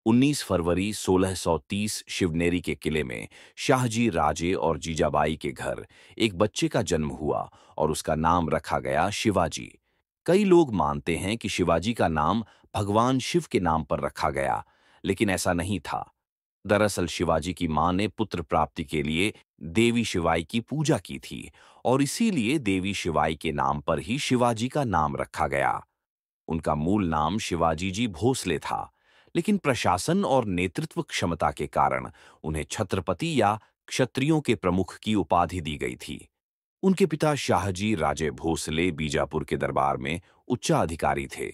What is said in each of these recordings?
19 फरवरी 1630 शिवनेरी के किले में शाहजी राजे और जीजाबाई के घर एक बच्चे का जन्म हुआ और उसका नाम रखा गया शिवाजी। कई लोग मानते हैं कि शिवाजी का नाम भगवान शिव के नाम पर रखा गया, लेकिन ऐसा नहीं था। दरअसल शिवाजी की मां ने पुत्र प्राप्ति के लिए देवी शिवाई की पूजा की थी और इसीलिए देवी शिवाई के नाम पर ही शिवाजी का नाम रखा गया। उनका मूल नाम शिवाजी जी भोसले था, लेकिन प्रशासन और नेतृत्व क्षमता के कारण उन्हें छत्रपति या क्षत्रियों के प्रमुख की उपाधि दी गई थी। उनके पिता शाहजी राजे भोसले बीजापुर के दरबार में उच्चाधिकारी थे।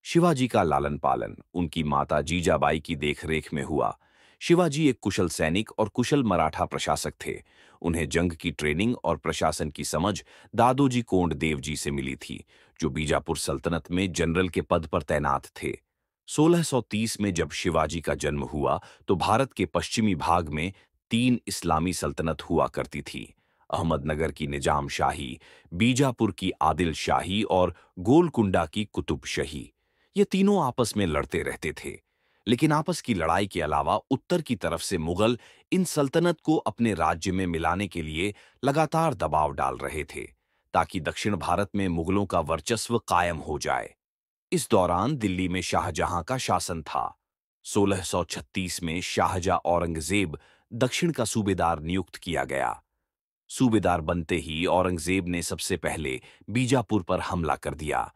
शिवाजी का लालन पालन उनकी माता जीजाबाई की देखरेख में हुआ। शिवाजी एक कुशल सैनिक और कुशल मराठा प्रशासक थे। उन्हें जंग की ट्रेनिंग और प्रशासन की समझ दादोजी कोंडदेव जी से मिली थी, जो बीजापुर सल्तनत में जनरल के पद पर तैनात थे। 1630 में जब शिवाजी का जन्म हुआ तो भारत के पश्चिमी भाग में 3 इस्लामी सल्तनत हुआ करती थी: अहमदनगर की निजाम शाही, बीजापुर की आदिल शाही और गोलकुंडा की कुतुब शाही। ये तीनों आपस में लड़ते रहते थे, लेकिन आपस की लड़ाई के अलावा उत्तर की तरफ से मुगल इन सल्तनत को अपने राज्य में मिलाने के लिए लगातार दबाव डाल रहे थे, ताकि दक्षिण भारत में मुगलों का वर्चस्व कायम हो जाए। इस दौरान दिल्ली में शाहजहां का शासन था। 1636 में शाहजहां औरंगजेब दक्षिण का सूबेदार नियुक्त किया गया। सूबेदार बनते ही औरंगजेब ने सबसे पहले बीजापुर पर हमला कर दिया।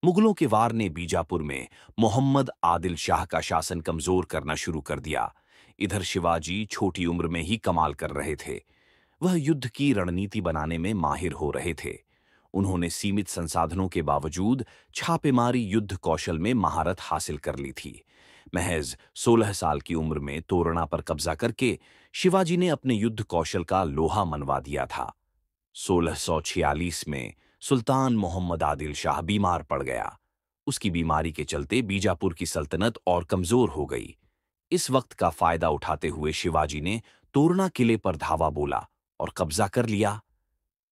मुगलों के वार ने बीजापुर में मोहम्मद आदिल शाह का शासन कमजोर करना शुरू कर दिया। इधर शिवाजी छोटी उम्र में ही कमाल कर रहे थे। वह युद्ध की रणनीति बनाने में माहिर हो रहे थे। उन्होंने सीमित संसाधनों के बावजूद छापेमारी युद्ध कौशल में महारत हासिल कर ली थी। महज 16 साल की उम्र में तोरणा पर कब्जा करके शिवाजी ने अपने युद्ध कौशल का लोहा मनवा दिया था। 1646 में सुल्तान मोहम्मद आदिल शाह बीमार पड़ गया। उसकी बीमारी के चलते बीजापुर की सल्तनत और कमजोर हो गई। इस वक्त का फायदा उठाते हुए शिवाजी ने तोरणा किले पर धावा बोला और कब्जा कर लिया।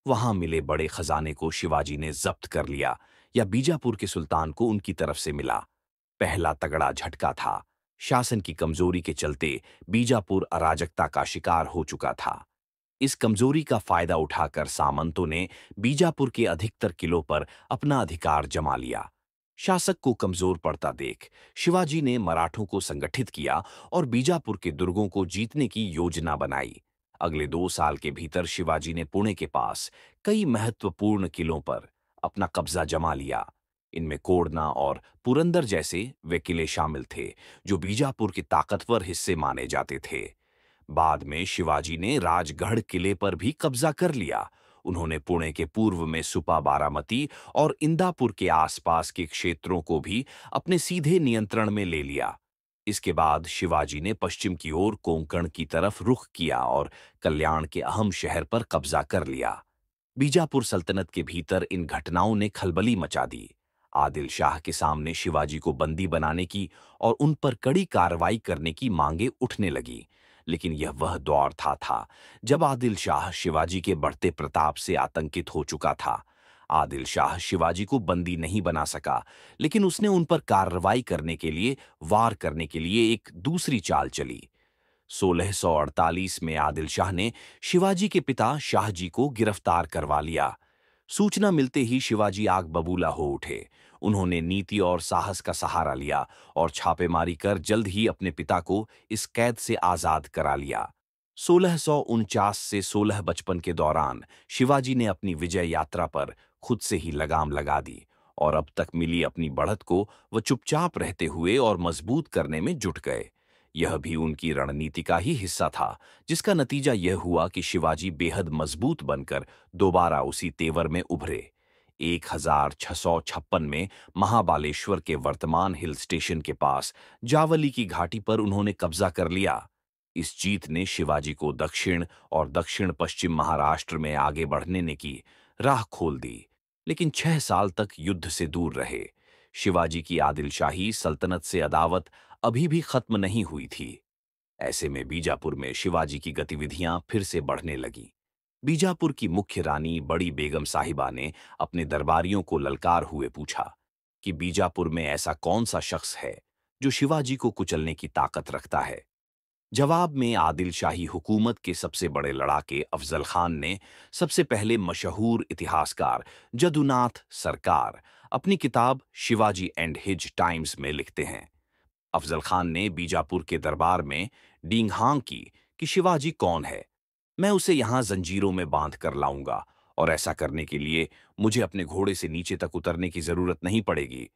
वहां मिले बड़े खजाने को शिवाजी ने जब्त कर लिया या बीजापुर के सुल्तान को उनकी तरफ से मिला। पहला तगड़ा झटका था। शासन की कमजोरी के चलते बीजापुर अराजकता का शिकार हो चुका था। इस कमजोरी का फायदा उठाकर सामंतों ने बीजापुर के अधिकतर किलों पर अपना अधिकार जमा लिया। शासक को कमजोर पड़ता देख शिवाजी ने मराठों को संगठित किया और बीजापुर के दुर्गों को जीतने की योजना बनाई। अगले 2 साल के भीतर शिवाजी ने पुणे के पास कई महत्वपूर्ण किलों पर अपना कब्जा जमा लिया। इनमें कोड़ना और पुरंदर जैसे वे किले शामिल थे, जो बीजापुर के ताकतवर हिस्से माने जाते थे। बाद में शिवाजी ने राजगढ़ किले पर भी कब्जा कर लिया। उन्होंने पुणे के पूर्व में सुपा, बारामती और इंदापुर के आसपास के क्षेत्रों को भी अपने सीधे नियंत्रण में ले लिया। इसके बाद शिवाजी ने पश्चिम की ओर कोंकण की तरफ रुख किया और कल्याण के अहम शहर पर कब्जा कर लिया। बीजापुर सल्तनत के भीतर इन घटनाओं ने खलबली मचा दी। आदिल शाह के सामने शिवाजी को बंदी बनाने की और उन पर कड़ी कार्रवाई करने की मांगे उठने लगी। लेकिन यह वह दौर था जब आदिल शाह शिवाजी के बढ़ते प्रताप से आतंकित हो चुका था। आदिल शाह शिवाजी को बंदी नहीं बना सका, लेकिन उसने उन पर कार्रवाई करने के लिए, वार करने के लिए एक दूसरी चाल चली। 1648 में आदिल शाह ने शिवाजी के पिता शाहजी को गिरफ्तार करवा लिया। सूचना मिलते ही शिवाजी आग बबूला हो उठे। उन्होंने नीति और साहस का सहारा लिया और छापेमारी कर जल्द ही अपने पिता को इस कैद से आजाद करा लिया। 1649 से 1655 के दौरान शिवाजी ने अपनी विजय यात्रा पर खुद से ही लगाम लगा दी और अब तक मिली अपनी बढ़त को वह चुपचाप रहते हुए और मजबूत करने में जुट गए। यह भी उनकी रणनीति का ही हिस्सा था, जिसका नतीजा यह हुआ कि शिवाजी बेहद मजबूत बनकर दोबारा उसी तेवर में उभरे। 1656 में महाबालेश्वर के वर्तमान हिल स्टेशन के पास जावली की घाटी पर उन्होंने कब्जा कर लिया। इस जीत ने शिवाजी को दक्षिण और दक्षिण पश्चिम महाराष्ट्र में आगे बढ़ने की राह खोल दी, लेकिन 6 साल तक युद्ध से दूर रहे। शिवाजी की आदिलशाही सल्तनत से अदावत अभी भी खत्म नहीं हुई थी। ऐसे में बीजापुर में शिवाजी की गतिविधियां फिर से बढ़ने लगीं। बीजापुर की मुख्य रानी बड़ी बेगम साहिबा ने अपने दरबारियों को ललकार हुए पूछा कि बीजापुर में ऐसा कौन सा शख्स है जो शिवाजी को कुचलने की ताकत रखता है। जवाब में आदिल शाही हुकूमत के सबसे बड़े लड़ाके अफजल खान ने सबसे पहले मशहूर इतिहासकार जदुनाथ सरकार अपनी किताब शिवाजी एंड हिज टाइम्स में लिखते हैं। अफजल खान ने बीजापुर के दरबार में डींगहांग की कि शिवाजी कौन है। मैं उसे यहां जंजीरों में बांध कर लाऊंगा और ऐसा करने के लिए मुझे अपने घोड़े से नीचे तक उतरने की जरूरत नहीं पड़ेगी।